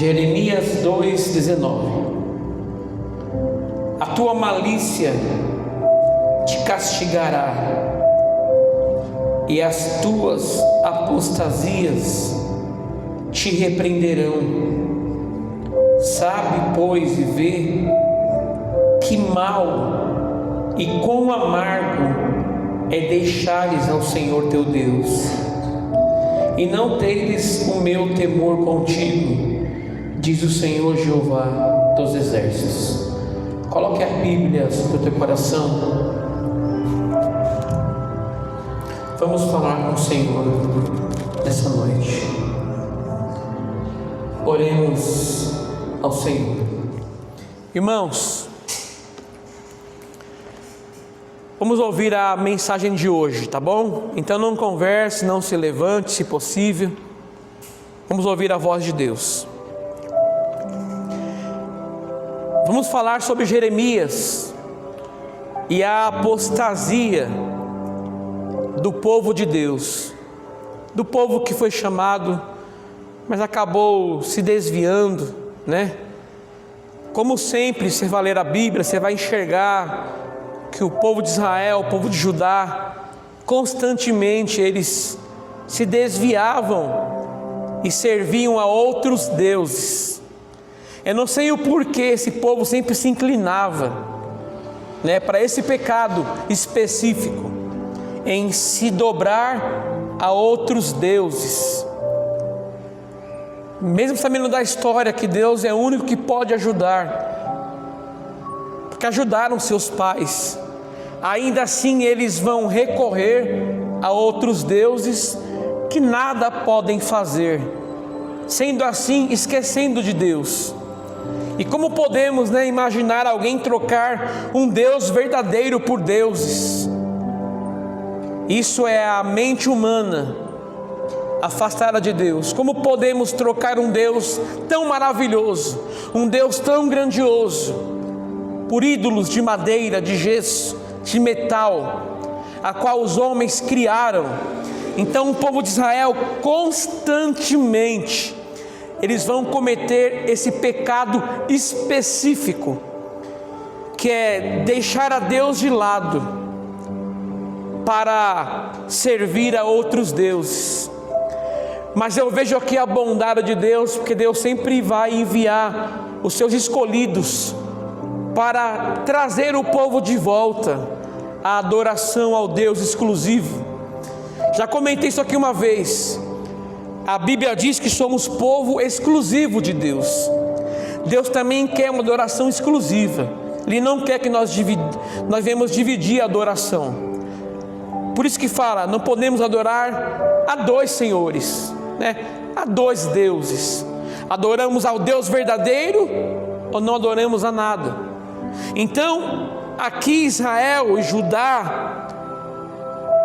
Jeremias 2,19. A tua malícia te castigará, e as tuas apostasias te repreenderão. Sabe, pois, e vê que mal e quão amargo é deixares ao Senhor teu Deus, e não teres o meu temor contigo, diz o Senhor Jeová dos exércitos. Coloque a Bíblia sobre o teu coração. Vamos falar com o Senhor nessa noite. Oremos ao Senhor. Irmãos, vamos ouvir a mensagem de hoje, tá bom? Então não converse, não se levante, se possível. Vamos ouvir a voz de Deus. Vamos falar sobre Jeremias e a apostasia do povo de Deus, do povo que foi chamado, mas acabou se desviando, né? Como sempre, você vai ler a Bíblia, você vai enxergar que o povo de Israel, o povo de Judá, constantemente eles se desviavam e serviam a outros deuses. Eu não sei o porquê esse povo sempre se inclinava, né, para esse pecado específico, em se dobrar a outros deuses. Mesmo sabendo da história que Deus é o único que pode ajudar, porque ajudaram seus pais, ainda assim eles vão recorrer a outros deuses que nada podem fazer, sendo assim esquecendo de Deus. E como podemos, imaginar alguém trocar um Deus verdadeiro por deuses? Isso é a mente humana afastada de Deus. Como podemos trocar um Deus tão maravilhoso, um Deus tão grandioso, por ídolos de madeira, de gesso, de metal, a qual os homens criaram? Então o povo de Israel constantemente eles vão cometer esse pecado específico, que é deixar a Deus de lado para servir a outros deuses. Mas eu vejo aqui a bondade de Deus, porque Deus sempre vai enviar os seus escolhidos para trazer o povo de volta à adoração ao Deus exclusivo. Já comentei isso aqui uma vez. A Bíblia diz que somos povo exclusivo de Deus. Deus também quer uma adoração exclusiva. Ele não quer que nós venhamos dividir a adoração. Por isso que fala, não podemos adorar a dois senhores, a dois deuses. Adoramos ao Deus verdadeiro ou não adoramos a nada. Então, aqui Israel e Judá,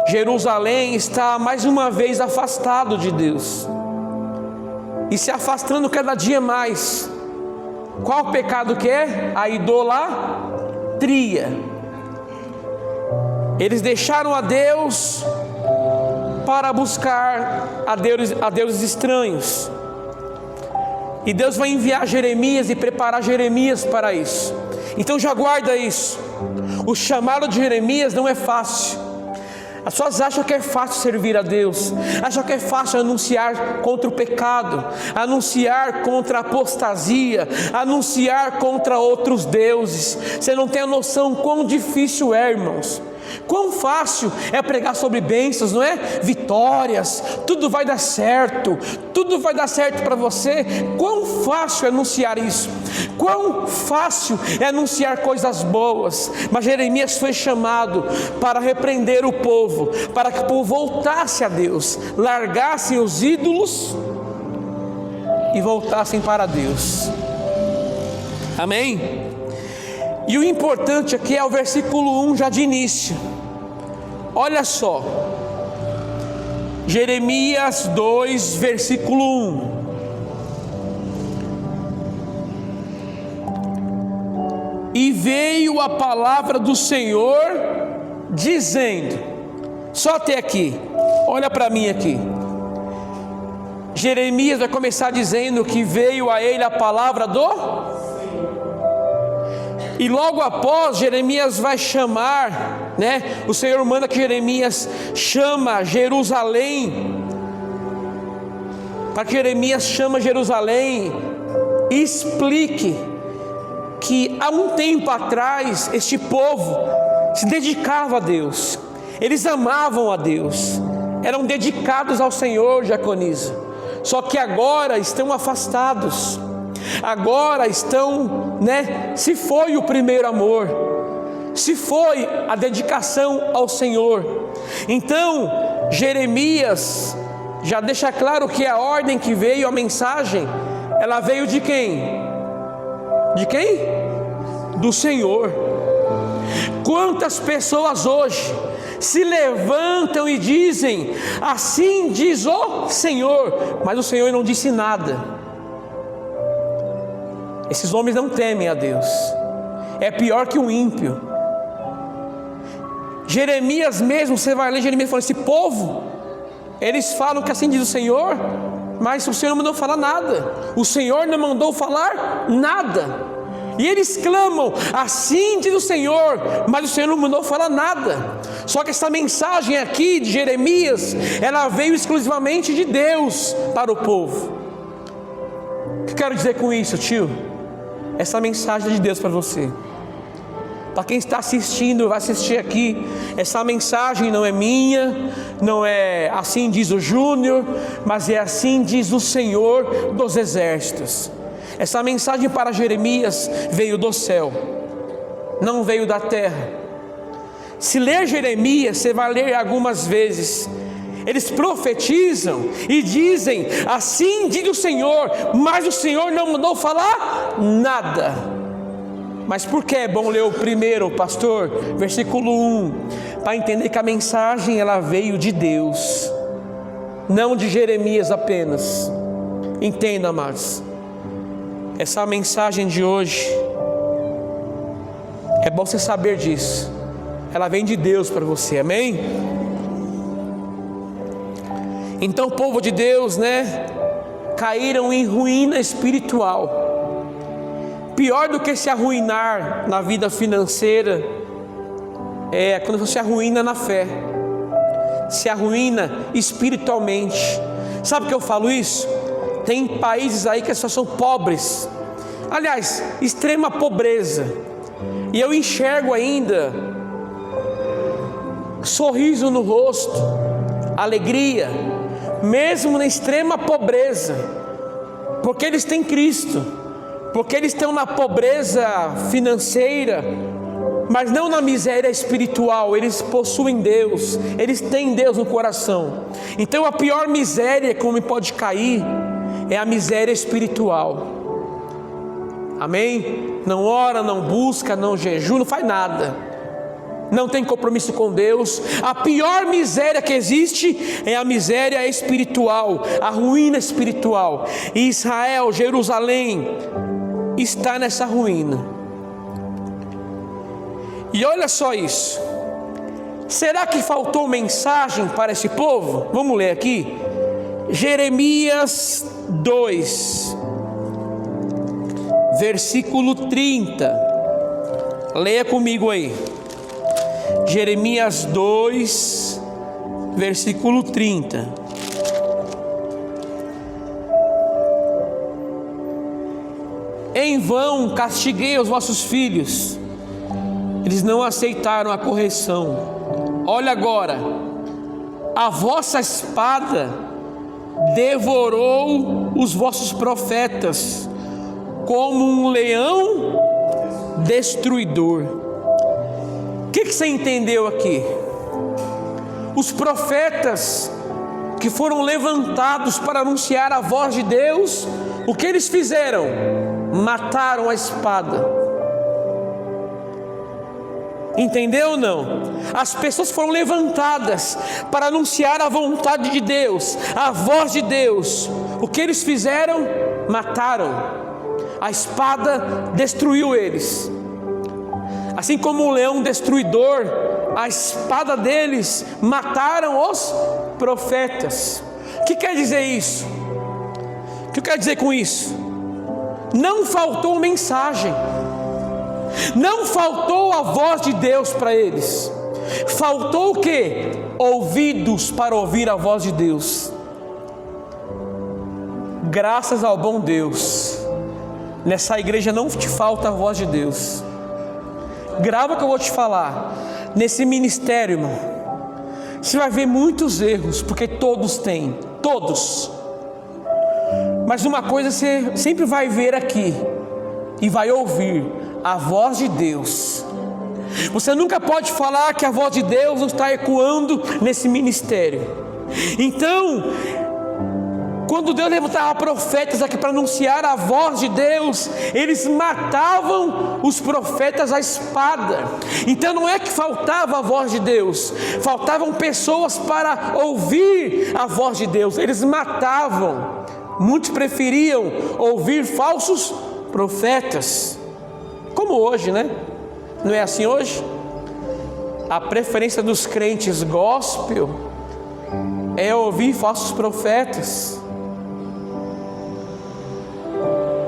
Jerusalém está mais uma vez afastado de Deus e se afastando cada dia mais. Qual o pecado que é? A idolatria. Eles deixaram a Deus para buscar a deuses estranhos, e Deus vai enviar Jeremias e preparar Jeremias para isso. Então já guarda isso. O chamado de Jeremias não é fácil. As pessoas acham que é fácil servir a Deus, acham que é fácil anunciar contra o pecado, anunciar contra a apostasia, anunciar contra outros deuses. Você não tem a noção quão difícil é, irmãos. Quão fácil é pregar sobre bênçãos, não é? Vitórias, tudo vai dar certo para você. Quão fácil é anunciar isso, quão fácil é anunciar coisas boas. Mas Jeremias foi chamado para repreender o povo, para que o povo voltasse a Deus, largassem os ídolos e voltassem para Deus. Amém? E o importante aqui é o versículo 1 já de início. Olha só, Jeremias 2, versículo 1. E veio a palavra do Senhor dizendo, só até aqui, olha para mim aqui. Jeremias vai começar dizendo que veio a ele a palavra do... E logo após, Jeremias vai chamar, o Senhor manda que Jeremias chama Jerusalém, para que Jeremias chama Jerusalém e explique que há um tempo atrás este povo se dedicava a Deus, eles amavam a Deus, eram dedicados ao Senhor, diaconisa, só que agora estão afastados, agora estão, se foi o primeiro amor, se foi a dedicação ao Senhor. Então Jeremias já deixa claro que a ordem que veio, a mensagem, ela veio de quem? De quem? Do Senhor. Quantas pessoas hoje se levantam e dizem, assim diz o Senhor, mas o Senhor não disse nada. Esses homens não temem a Deus, é pior que um ímpio. Jeremias mesmo, você vai ler Jeremias falando, esse povo, eles falam que assim diz o Senhor, mas o Senhor não mandou falar nada, o Senhor não mandou falar nada, e eles clamam, assim diz o Senhor, mas o Senhor não mandou falar nada. Só que essa mensagem aqui de Jeremias, ela veio exclusivamente de Deus para o povo. O que eu quero dizer com isso, tio? Essa mensagem é de Deus para você. Para quem está assistindo, vai assistir aqui, essa mensagem não é minha, não é assim diz o Júnior, mas é assim diz o Senhor dos exércitos. Essa mensagem para Jeremias veio do céu, não veio da terra. Se ler Jeremias, você vai ler algumas vezes, eles profetizam e dizem, assim diz o Senhor, mas o Senhor não mandou falar nada. Mas por que é bom ler o primeiro, pastor? Versículo 1, para entender que a mensagem ela veio de Deus, não de Jeremias apenas. Entenda, amados, essa mensagem de hoje, é bom você saber disso, ela vem de Deus para você, amém? Então o povo de Deus, caíram em ruína espiritual. Pior do que se arruinar na vida financeira, é quando você arruína na fé, se arruína espiritualmente. Sabe por que eu falo isso? Tem países aí que as pessoas são pobres, aliás, extrema pobreza, e eu enxergo ainda sorriso no rosto, alegria, mesmo na extrema pobreza, porque eles têm Cristo, porque eles estão na pobreza financeira, mas não na miséria espiritual. Eles possuem Deus, eles têm Deus no coração. Então a pior miséria que homem pode cair é a miséria espiritual. Amém? Não ora, não busca, não jejua, não faz nada, não tem compromisso com Deus. A pior miséria que existe é a miséria espiritual, a ruína espiritual. E Israel, Jerusalém, está nessa ruína. E olha só isso. Será que faltou mensagem para esse povo? Vamos ler aqui Jeremias 2, versículo 30. Leia comigo aí. Jeremias 2, versículo 30. Em vão castiguei os vossos filhos, eles não aceitaram a correção. Olha agora, a vossa espada devorou os vossos profetas, como um leão destruidor. O que você entendeu aqui? Os profetas que foram levantados para anunciar a voz de Deus, o que eles fizeram? Mataram a espada. Entendeu ou não? As pessoas foram levantadas para anunciar a vontade de Deus, a voz de Deus. O que eles fizeram? Mataram. A espada destruiu eles. Assim como o leão destruidor, a espada deles mataram os profetas. O que quer dizer isso? que eu quero dizer com isso? Não faltou mensagem, não faltou a voz de Deus para eles. Faltou o quê? Ouvidos para ouvir a voz de Deus. Graças ao bom Deus, nessa igreja não te falta a voz de Deus. Grava o que eu vou te falar. Nesse ministério, irmão, você vai ver muitos erros, porque todos têm, todos. Mas uma coisa você sempre vai ver aqui e vai ouvir: a voz de Deus. Você nunca pode falar que a voz de Deus não está ecoando nesse ministério. Então, quando Deus levantava profetas aqui para anunciar a voz de Deus, eles matavam os profetas à espada. Então não é que faltava a voz de Deus, faltavam pessoas para ouvir a voz de Deus. Eles matavam. Muitos preferiam ouvir falsos profetas, como hoje, né? Não é assim hoje? A preferência dos crentes gospel é ouvir falsos profetas,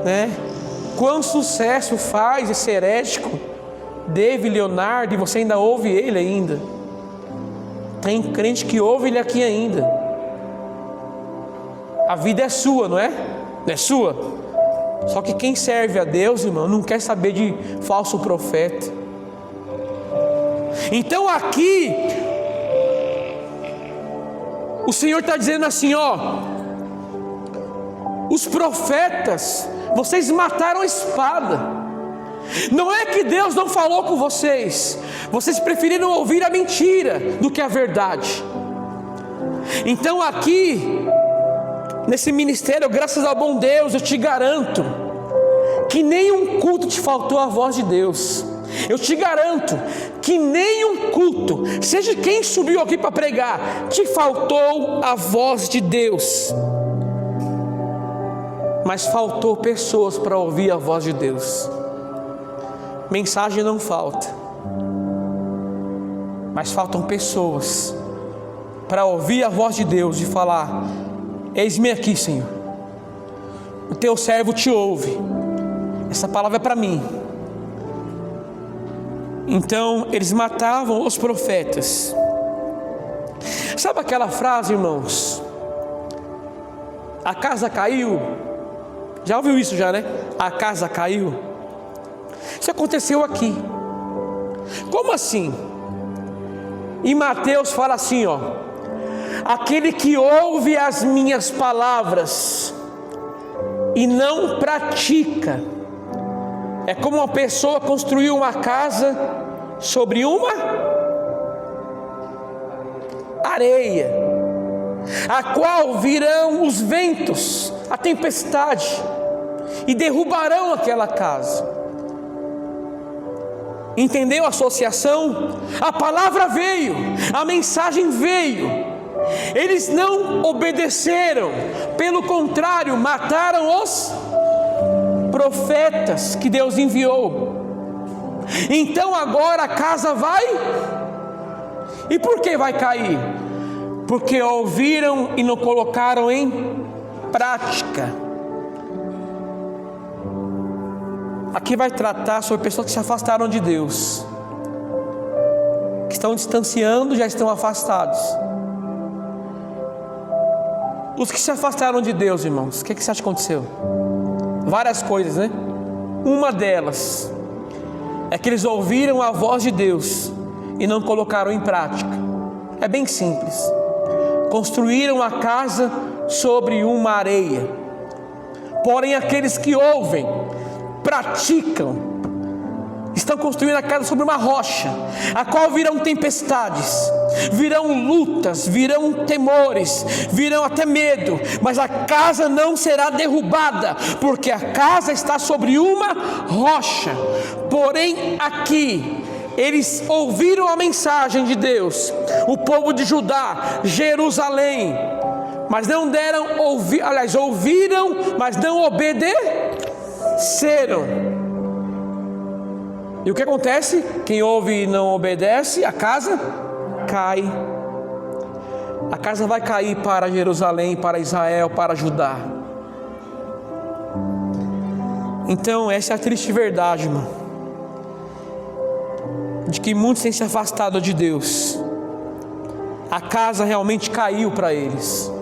né? Quanto sucesso faz esse herético David Leonardo, e você ainda ouve ele ainda. Tem crente que ouve ele aqui ainda. A vida é sua, não é? Não é sua? Só que quem serve a Deus, irmão, não quer saber de falso profeta. Então aqui o Senhor está dizendo assim, ó: os profetas, vocês mataram a espada. Não é que Deus não falou com vocês, vocês preferiram ouvir a mentira do que a verdade. Então aqui, nesse ministério, graças ao bom Deus, eu te garanto que nenhum culto te faltou a voz de Deus. Eu te garanto que nenhum culto, seja quem subiu aqui para pregar, te faltou a voz de Deus. Mas faltou pessoas para ouvir a voz de Deus. Mensagem não falta, mas faltam pessoas para ouvir a voz de Deus e falar: eis-me aqui, Senhor, o teu servo te ouve, essa palavra é para mim. Então eles matavam os profetas. Sabe aquela frase, irmãos? A casa caiu. Já ouviu isso já, né? A casa caiu. Isso aconteceu aqui. Como assim? Em Mateus fala assim, ó: aquele que ouve as minhas palavras e não pratica, é como uma pessoa construiu uma casa sobre uma areia, a qual virão os ventos, a tempestade, e derrubarão aquela casa. Entendeu a associação? A palavra veio, a mensagem veio. Eles não obedeceram, pelo contrário, mataram os profetas que Deus enviou. Então agora a casa vai. E por que vai cair? Porque ouviram e não colocaram em prática. Aqui vai tratar sobre pessoas que se afastaram de Deus, que estão distanciando, já estão afastados. Os que se afastaram de Deus, irmãos, o que você acha que aconteceu? Várias coisas, né? Uma delas é que eles ouviram a voz de Deus e não colocaram em prática. É bem simples. Construíram a casa sobre uma areia. Porém, aqueles que ouvem, praticam, estão construindo a casa sobre uma rocha, a qual virão tempestades, virão lutas, virão temores, virão até medo, mas a casa não será derrubada, porque a casa está sobre uma rocha. Porém aqui, eles ouviram a mensagem de Deus, o povo de Judá, Jerusalém, mas não deram ouvir, aliás, ouviram, mas não obedeceram. E o que acontece? Quem ouve e não obedece, a casa cai. A casa vai cair para Jerusalém, para Israel, para Judá. Então essa é a triste verdade, irmão, de que muitos têm se afastado de Deus. A casa realmente caiu para eles.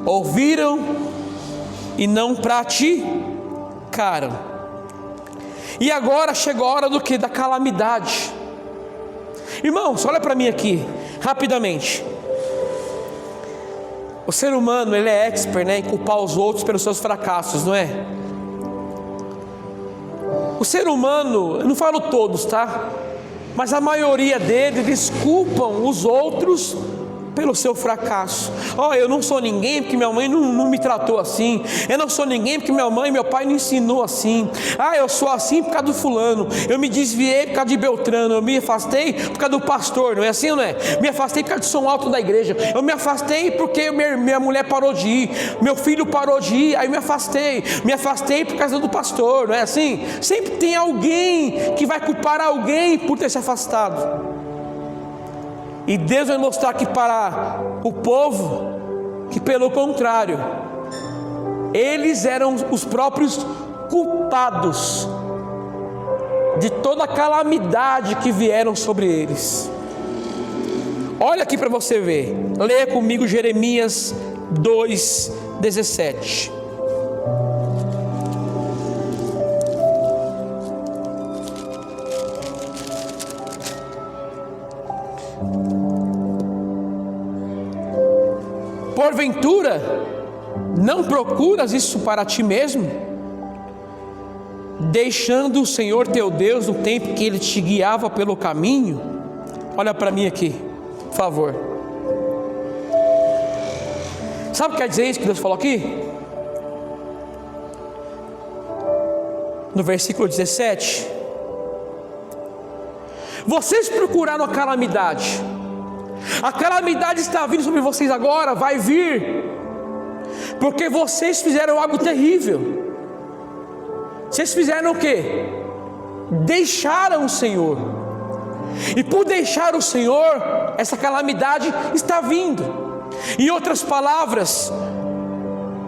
Ouviram e não praticaram. E agora chegou a hora do que? Da calamidade. Irmãos, olha para mim aqui, rapidamente. O ser humano, ele é expert, né, em culpar os outros pelos seus fracassos, não é? O ser humano, eu não falo todos, tá? Mas a maioria deles culpam os outros pelo seu fracasso. Eu não sou ninguém porque minha mãe não me tratou assim. Eu não sou ninguém porque minha mãe e meu pai não ensinou assim. Eu sou assim por causa do fulano. Eu me desviei por causa de Beltrano. Eu me afastei por causa do pastor. Não é assim, não é? Me afastei por causa do som alto da igreja. Eu me afastei porque minha mulher parou de ir. Meu filho parou de ir. Aí me afastei. Me afastei por causa do pastor. Não é assim? Sempre tem alguém que vai culpar alguém por ter se afastado. E Deus vai mostrar aqui para o povo que, pelo contrário, eles eram os próprios culpados de toda a calamidade que vieram sobre eles. Olha aqui para você ver. Leia comigo Jeremias 2:17. Porventura, não procuras isso para ti mesmo, deixando o Senhor teu Deus no tempo que Ele te guiava pelo caminho? Olha para mim aqui, por favor. Sabe o que quer dizer isso que Deus falou aqui? No versículo 17: vocês procuraram a calamidade. A calamidade está vindo sobre vocês agora, vai vir, porque vocês fizeram algo terrível. Vocês fizeram o quê? Deixaram o Senhor. E por deixar o Senhor, essa calamidade está vindo. Em outras palavras,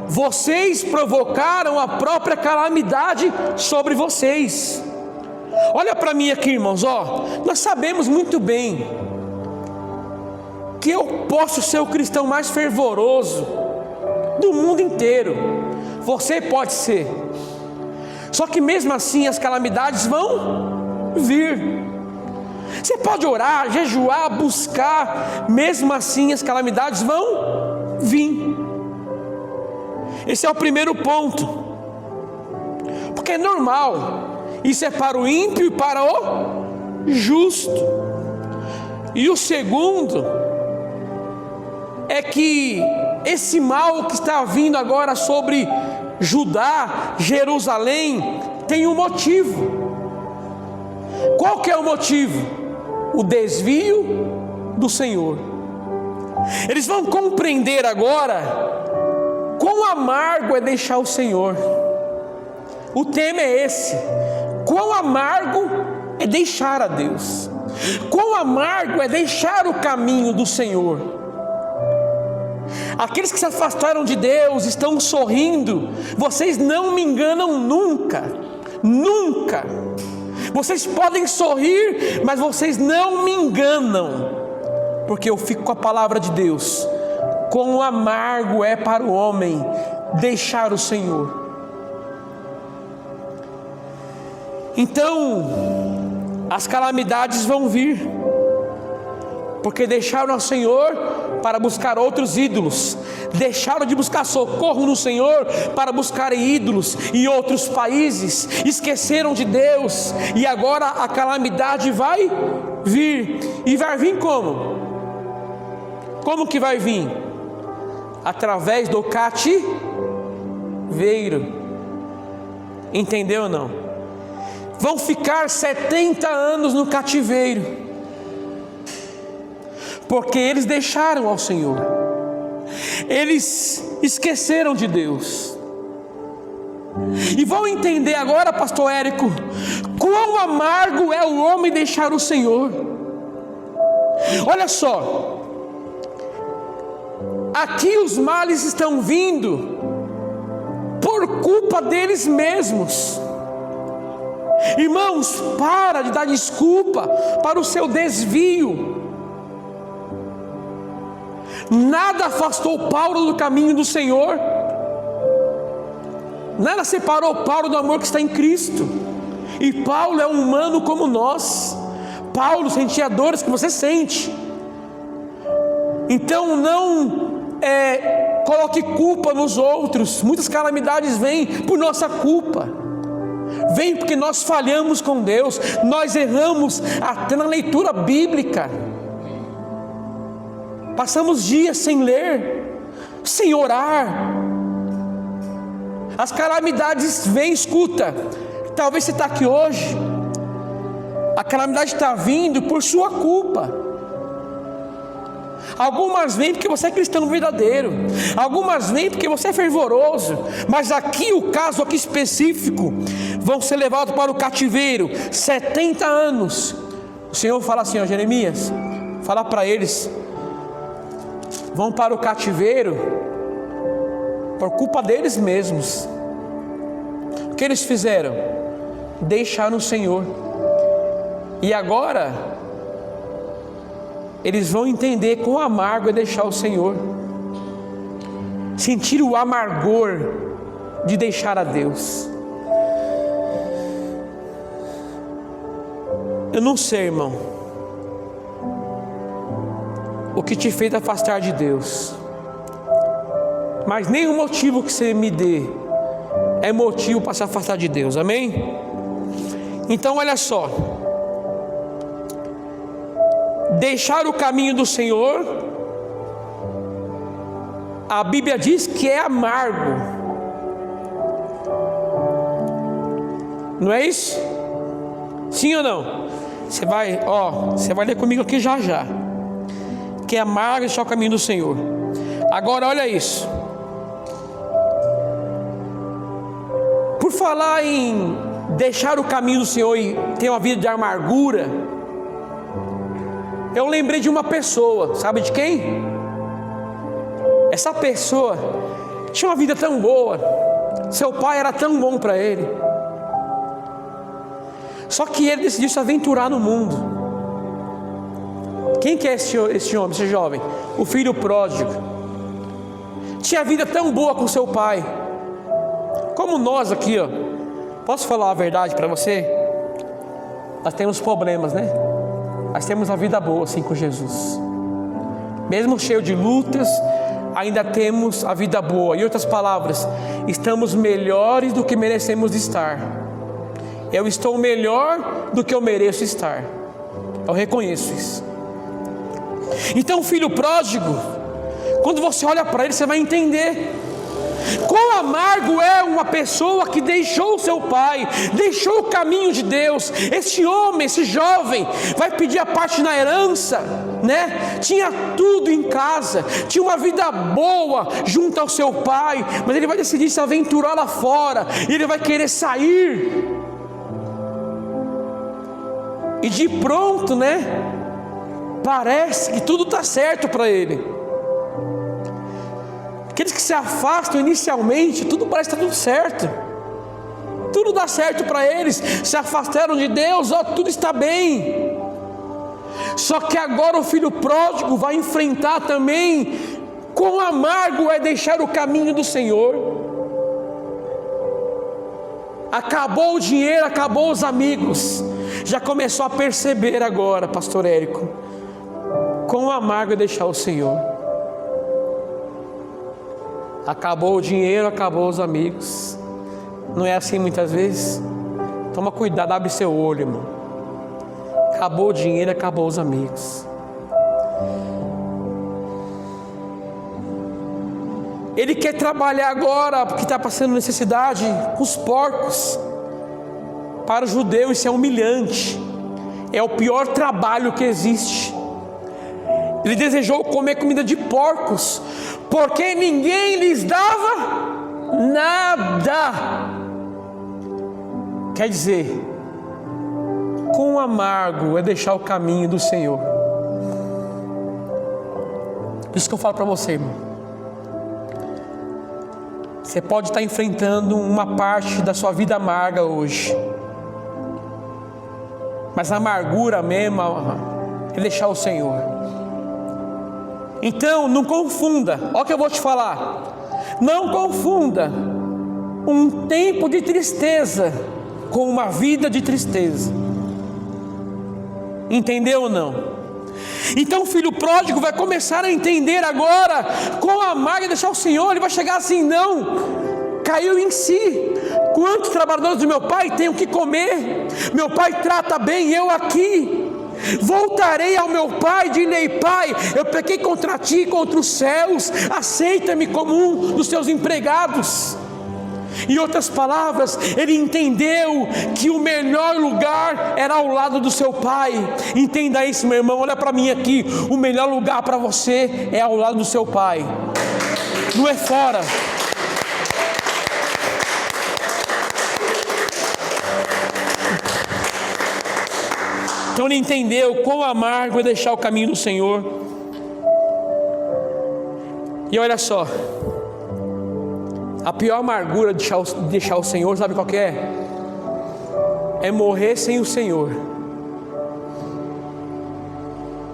vocês provocaram a própria calamidade sobre vocês. Olha para mim aqui, irmãos, nós sabemos muito bem que eu posso ser o cristão mais fervoroso do mundo inteiro. Você pode ser. Só que mesmo assim as calamidades vão vir. Você pode orar, jejuar, buscar, mesmo assim as calamidades vão vir. Esse é o primeiro ponto. Porque é normal. Isso é para o ímpio e para o justo. E o segundo é que esse mal que está vindo agora sobre Judá, Jerusalém, tem um motivo. Qual que é o motivo? O desvio do Senhor. Eles vão compreender agora quão amargo é deixar o Senhor. O tema é esse: quão amargo é deixar a Deus, quão amargo é deixar o caminho do Senhor. Aqueles que se afastaram de Deus estão sorrindo. Vocês não me enganam nunca. Nunca. Vocês podem sorrir, mas vocês não me enganam, porque eu fico com a palavra de Deus. Quão amargo é para o homem deixar o Senhor. Então as calamidades vão vir, porque deixaram o Senhor para buscar outros ídolos, deixaram de buscar socorro no Senhor para buscar ídolos em outros países, esqueceram de Deus, e agora a calamidade vai vir. E vai vir como? Como que vai vir? Através do cativeiro. Entendeu ou não? Vão ficar 70 anos no cativeiro, porque eles deixaram ao Senhor, eles esqueceram de Deus. E vão entender agora, pastor Érico, quão amargo é o homem deixar o Senhor. Olha só, aqui os males estão vindo por culpa deles mesmos. Irmãos, para de dar desculpa para o seu desvio. Nada afastou Paulo do caminho do Senhor. Nada separou Paulo do amor que está em Cristo. E Paulo é um humano como nós. Paulo sentia dores que você sente. Então não coloque culpa nos outros. Muitas calamidades vêm por nossa culpa. Vem porque nós falhamos com Deus. Nós erramos até na leitura bíblica. Passamos dias sem ler, sem orar. As calamidades vêm, escuta. Talvez você está aqui hoje, a calamidade está vindo por sua culpa. Algumas vêm porque você é cristão verdadeiro, algumas vêm porque você é fervoroso. Mas aqui, o caso aqui específico, vão ser levados para o cativeiro 70 anos. O Senhor fala assim, ó, Jeremias, fala para eles: vão para o cativeiro por culpa deles mesmos. O que eles fizeram? Deixaram o Senhor. E agora eles vão entender quão amargo é deixar o Senhor, sentir o amargor de deixar a Deus. Eu não sei, irmão, o que te fez afastar de Deus, mas nenhum motivo que você me dê é motivo para se afastar de Deus, amém? Então olha só, deixar o caminho do Senhor, a Bíblia diz que é amargo, não é isso? Sim ou não? Você vai ler comigo aqui já já, que é amargo deixar o caminho do Senhor. Agora olha isso, por falar em deixar o caminho do Senhor e ter uma vida de amargura, eu lembrei de uma pessoa, sabe de quem? Essa pessoa tinha uma vida tão boa, seu pai era tão bom para ele, só que ele decidiu se aventurar no mundo. Quem que é esse homem, esse jovem? O filho pródigo. Tinha vida tão boa com seu pai, como nós aqui, ó. Posso falar a verdade para você? Nós temos problemas, né? Nós temos uma vida boa assim com Jesus. Mesmo cheio de lutas, ainda temos a vida boa. Em outras palavras, estamos melhores do que merecemos estar. Eu estou melhor do que eu mereço estar. Eu reconheço isso. Então o filho pródigo, quando você olha para ele, você vai entender quão amargo é uma pessoa que deixou o seu pai, deixou o caminho de Deus. Esse homem, esse jovem, vai pedir a parte na herança, né? Tinha tudo em casa, tinha uma vida boa junto ao seu pai, mas ele vai decidir se aventurar lá fora, e ele vai querer sair. E de pronto, né? Parece que tudo está certo para ele. Aqueles que se afastam inicialmente, tudo parece que está tudo certo, tudo dá certo para eles. Se afastaram de Deus, tudo está bem. Só que agora o filho pródigo vai enfrentar também quão amargo é deixar o caminho do Senhor. Acabou o dinheiro, acabou os amigos. Já começou a perceber agora, pastor Érico, quão amargo é deixar o Senhor. Acabou o dinheiro, acabou os amigos. Não é assim muitas vezes? Toma cuidado, abre seu olho, irmão. Acabou o dinheiro, acabou os amigos. Ele quer trabalhar agora, porque está passando necessidade, com os porcos. Para o judeu isso é humilhante. É o pior trabalho que existe. Ele desejou comer comida de porcos, porque ninguém lhes dava nada. Quer dizer, quão amargo é deixar o caminho do Senhor. Isso que eu falo para você, irmão. Você pode estar enfrentando uma parte da sua vida amarga hoje, mas a amargura mesmo é deixar o Senhor. Então não confunda, olha o que eu vou te falar, não confunda um tempo de tristeza com uma vida de tristeza. Entendeu ou não? Então o filho pródigo vai começar a entender agora, com a amarga deixar o Senhor. Ele vai chegar assim: não, caiu em si. Quantos trabalhadores do meu pai têm o que comer? Meu pai trata bem, eu aqui. Voltarei ao meu pai, direi: pai, eu pequei contra ti e contra os céus, aceita-me como um dos teus empregados. Em outras palavras, ele entendeu que o melhor lugar era ao lado do seu pai. Entenda isso, meu irmão, olha para mim aqui. O melhor lugar para você é ao lado do seu pai, não é fora. Então ele entendeu quão amargo é deixar o caminho do Senhor. E olha só, a pior amargura de deixar o Senhor, sabe qual que é? É morrer sem o Senhor,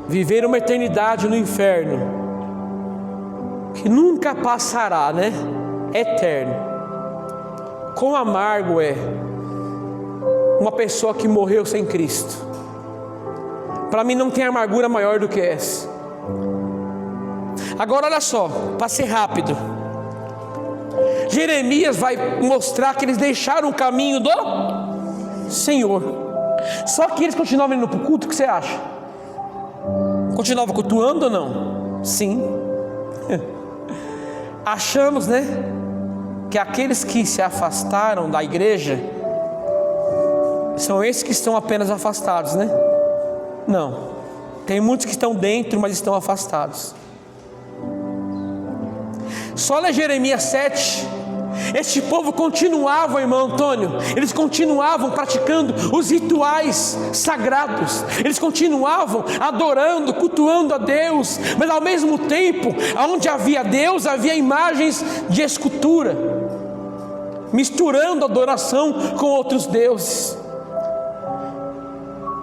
viver uma eternidade no inferno, que nunca passará, né? Eterno. Quão amargo é uma pessoa que morreu sem Cristo. Para mim não tem amargura maior do que essa. Agora olha só, para ser rápido, Jeremias vai mostrar que eles deixaram o caminho do Senhor. Só que eles continuavam indo para o culto. O que você acha? Continuavam cultuando ou não? Sim. Achamos, né, que aqueles que se afastaram da igreja são esses que estão apenas afastados, né? Não, tem muitos que estão dentro, mas estão afastados. Só ler Jeremias 7. Este povo continuava, irmão Antônio, eles continuavam praticando os rituais sagrados, eles continuavam adorando, cultuando a Deus, mas ao mesmo tempo, onde havia Deus, havia imagens de escultura, misturando adoração com outros deuses.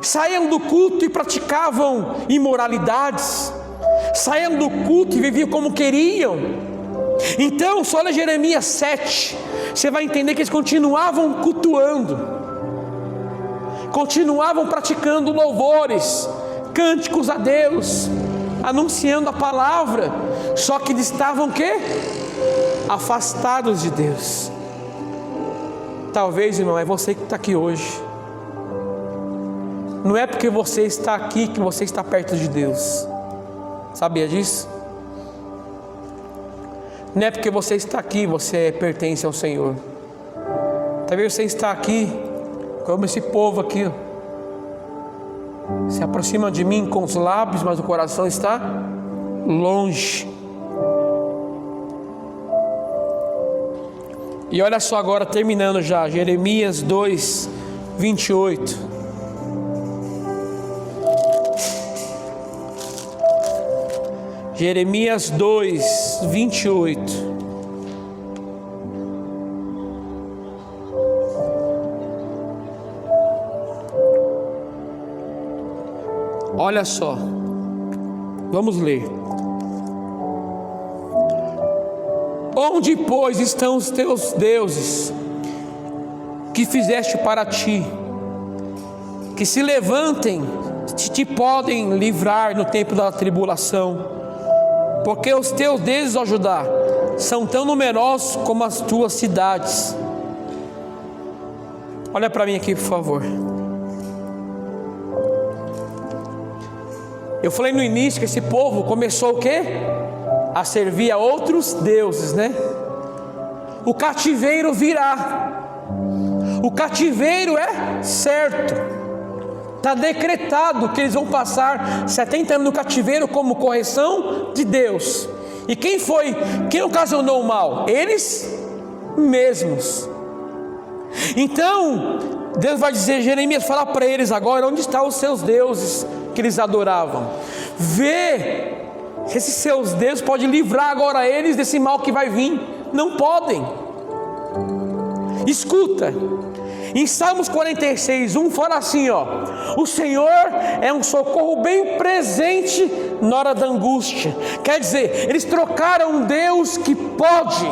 Saíam do culto e praticavam imoralidades, saíam do culto e viviam como queriam. Então, só olha Jeremias 7, você vai entender que eles continuavam cultuando, continuavam praticando louvores, cânticos a Deus, anunciando a palavra, só que eles estavam o quê? Afastados de Deus. Talvez, irmão, é você que está aqui hoje. Não é porque você está aqui que você está perto de Deus. Sabia disso? Não é porque você está aqui, você pertence ao Senhor. Talvez você está aqui, como esse povo aqui, se aproxima de mim com os lábios, mas o coração está longe. E olha só agora, terminando já, Jeremias 2, 28. Jeremias 2, 28. Olha só, vamos ler. Onde, pois, estão os teus deuses que fizeste para ti, que se levantem, te podem livrar no tempo da tribulação? Porque os teus deuses, ó Judá, são tão numerosos como as tuas cidades. Olha para mim aqui, por favor. Eu falei no início que esse povo começou o quê? A servir a outros deuses, né? O cativeiro virá. O cativeiro é certo. Está decretado que eles vão passar 70 anos no cativeiro como correção de Deus. E quem ocasionou o mal? Eles mesmos. Então Deus vai dizer, Jeremias, falar para eles agora onde estão os seus deuses que eles adoravam. Vê se esses seus deuses podem livrar agora eles desse mal que vai vir. Não podem. Escuta, em Salmos 46:1 fala assim, ó: o Senhor é um socorro bem presente na hora da angústia. Quer dizer, eles trocaram um Deus que pode,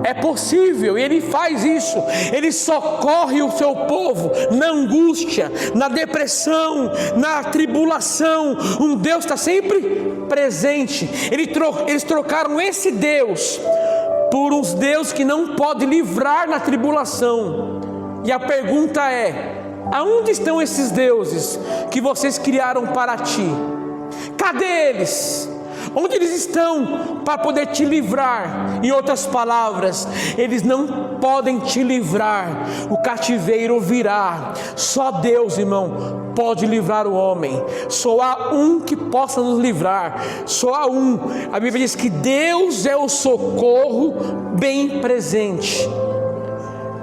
é possível, e Ele faz isso. Ele socorre o seu povo na angústia, na depressão, na tribulação. Um Deus está sempre presente. Eles trocaram esse Deus por uns Deus que não pode livrar na tribulação. E a pergunta é: aonde estão esses deuses que vocês criaram para ti? Cadê eles? Onde eles estão para poder te livrar? Em outras palavras, eles não podem te livrar. O cativeiro virá. Só Deus, irmão, pode livrar o homem. Só há um que possa nos livrar. Só há um. A Bíblia diz que Deus é o socorro bem presente.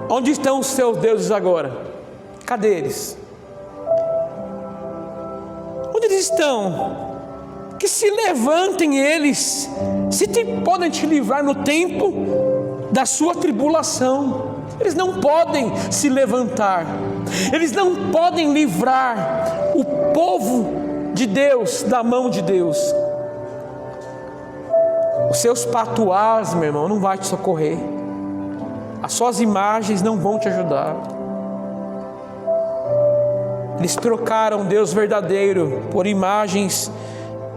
Onde estão os seus deuses agora? Cadê eles? Onde eles estão? Que se levantem eles, se podem te livrar no tempo da sua tribulação. Eles não podem se levantar, eles não podem livrar o povo de Deus da mão de Deus. Os seus patuás, meu irmão, não vai te socorrer. As suas imagens não vão te ajudar. Eles trocaram Deus verdadeiro por imagens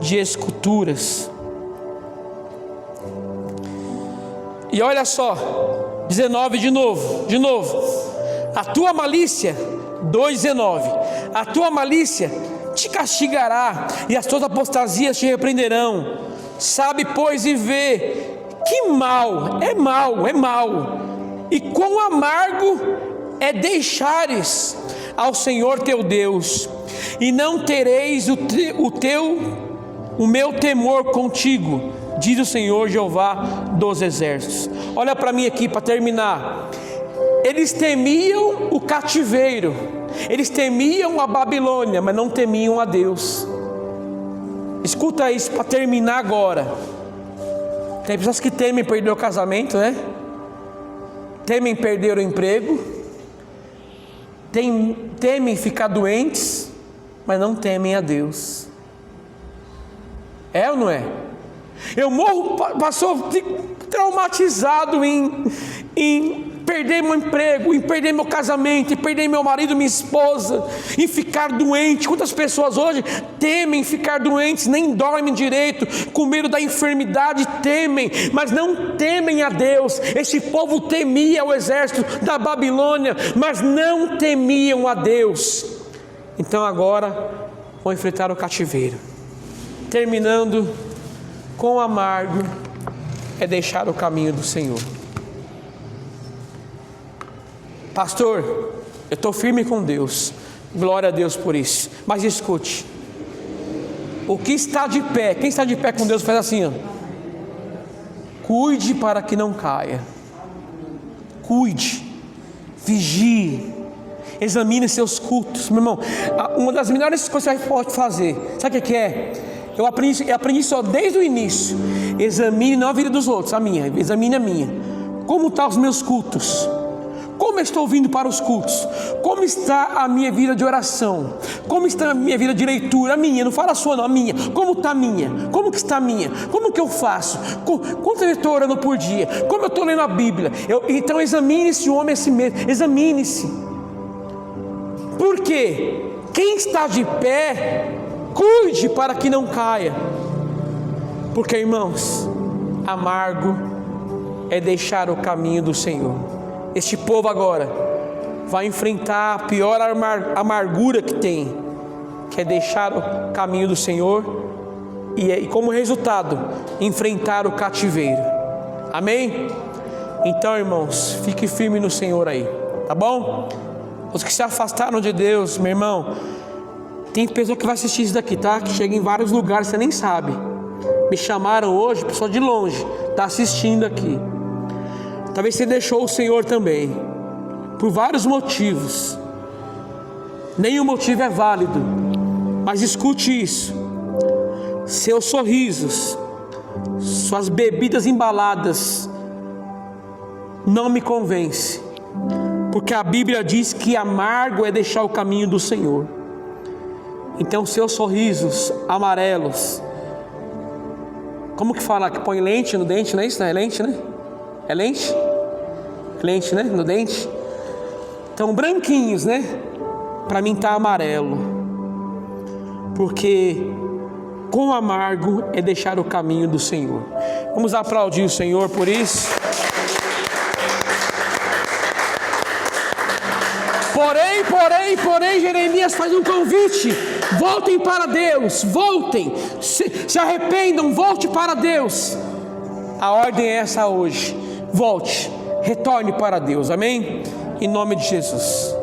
de esculturas. E olha só, 19 de novo. A tua malícia, 2:19, a tua malícia te castigará e as tuas apostasias te repreenderão. Sabe, pois, e vê que mal, e quão amargo é deixares ao Senhor teu Deus, e não tereis o meu temor contigo, diz o Senhor Jeová dos exércitos. Olha para mim aqui para terminar. Eles temiam o cativeiro, eles temiam a Babilônia, mas não temiam a Deus. Escuta isso para terminar agora. Tem pessoas que temem perder o casamento, né? Temem perder o emprego, temem ficar doentes, mas não temem a Deus. É ou não é? Eu morro, passou traumatizado em perder meu emprego, em perder meu casamento, em perder meu marido, minha esposa, em ficar doente. Quantas pessoas hoje temem ficar doentes, nem dormem direito, com medo da enfermidade, temem, mas não temem a Deus. Esse povo temia o exército da Babilônia, mas não temiam a Deus. Então agora vão enfrentar o cativeiro. Terminando, com amargo é deixar o caminho do Senhor. Pastor, eu estou firme com Deus, glória a Deus por isso. Mas escute, o que está de pé, quem está de pé com Deus faz assim, ó. Cuide para que não caia. Cuide, vigie, examine seus cultos. Meu irmão, uma das melhores coisas que você pode fazer, sabe o que é? Eu aprendi isso desde o início. Examine não a vida dos outros, a minha. Examine a minha. Como estão os meus cultos? Como eu estou vindo para os cultos? Como está a minha vida de oração? Como está a minha vida de leitura? A minha, não fala a sua não, a minha. Como está a minha? Como que está a minha? Como que eu faço? Quanto eu estou orando por dia? Como eu estou lendo a Bíblia? Então examine-se o homem a si mesmo. Examine-se. Por quê? Quem está de pé, cuide para que não caia. Porque, irmãos, amargo é deixar o caminho do Senhor. Este povo agora vai enfrentar a pior amargura que tem, que é deixar o caminho do Senhor e como resultado, enfrentar o cativeiro. Amém? Então, irmãos, fique firme no Senhor aí, tá bom? Os que se afastaram de Deus, meu irmão, tem pessoa que vai assistir isso daqui, tá? Que chega em vários lugares, você nem sabe. Me chamaram hoje, pessoa de longe, está assistindo aqui. Talvez você deixou o Senhor também, por vários motivos. Nenhum motivo é válido, mas escute isso: seus sorrisos, suas bebidas embaladas não me convence. porque a Bíblia diz que amargo é deixar o caminho do Senhor. Então seus sorrisos amarelos, como que fala que põe lente no dente, não é isso? Não é lente, né? É lente? Lente, né? No dente. Então branquinhos, né? Para mim tá amarelo, porque quão amargo é deixar o caminho do Senhor. Vamos aplaudir o Senhor por isso. Porém, Jeremias faz um convite: voltem para Deus, voltem, se arrependam, volte para Deus. A ordem é essa hoje: volte, retorne para Deus, amém? Em nome de Jesus.